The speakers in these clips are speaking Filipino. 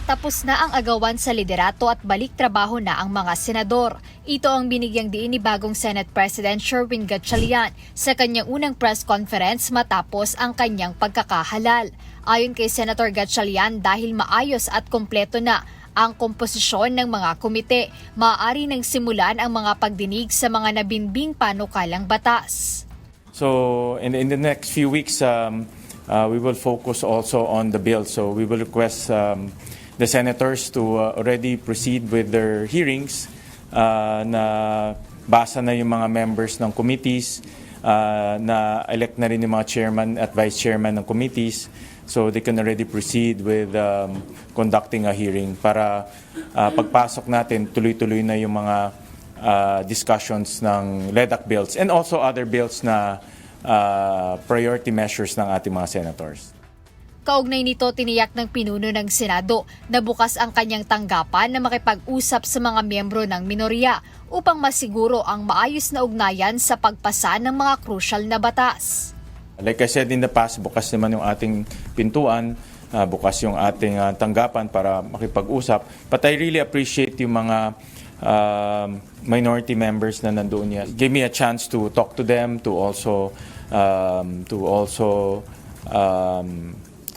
Tapos na ang agawan sa liderato at balik trabaho na ang mga senador. Ito ang binigyang diin ni bagong Senate President Sherwin Gatchalian sa kanyang unang press conference matapos ang kanyang pagkakahalal. Ayon kay Senator Gatchalian, dahil maayos at kompleto na ang komposisyon ng mga komite, maaari nang simulan ang mga pagdinig sa mga nabinbing panukalang batas. So in the next few weeks, we will focus also on the bill. So we will request the senators to already proceed with their hearings na basa na yung mga members ng committees, na elect na rin yung mga chairman at vice chairman ng committees, so they can already proceed with conducting a hearing para pagpasok natin tuloy-tuloy na yung mga discussions ng LEDAC bills and also other bills na priority measures ng ating mga senators. Kaugnay nito, tiniyak ng pinuno ng Senado na bukas ang kanyang tanggapan na makipag-usap sa mga miyembro ng minorya upang masiguro ang maayos na ugnayan sa pagpasa ng mga crucial na batas. Like I said in the past, bukas naman yung ating pintuan, bukas yung ating tanggapan para makipag-usap. But I really appreciate yung mga minority members na nandoon yan. Give me a chance to talk to them, to also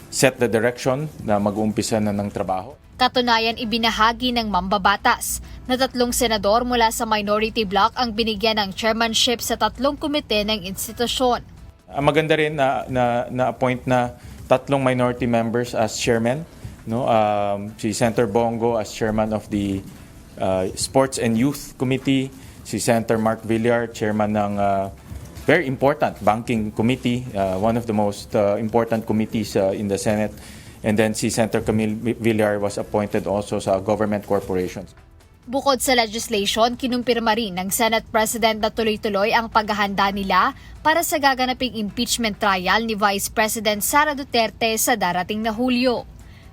set the direction na mag-uumpisa na ng trabaho. Katunayan, ibinahagi ng mambabatas na 3 senador mula sa minority bloc ang binigyan ng chairmanship sa 3 komite ng institusyon. Maganda rin na appoint na 3 minority members as chairman, no? Si Senator Bongo as chairman of the Sports and Youth Committee, si Senator Mark Villar, chairman ng very important banking committee, one of the most important committees in the Senate. And then si Senator Camille Villar was appointed also sa government corporations. Bukod sa legislation, kinumpirma rin ng Senate President na tuloy-tuloy ang paghahanda nila para sa gaganaping impeachment trial ni Vice President Sara Duterte sa darating na Hulyo.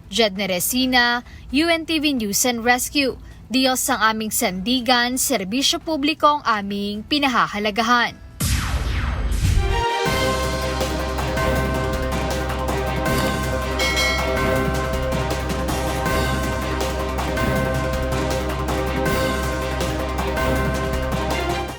Jed Neresina, UNTV News and Rescue. Diyos ang aming sandigan, serbisyo publiko ang aming pinahahalagahan.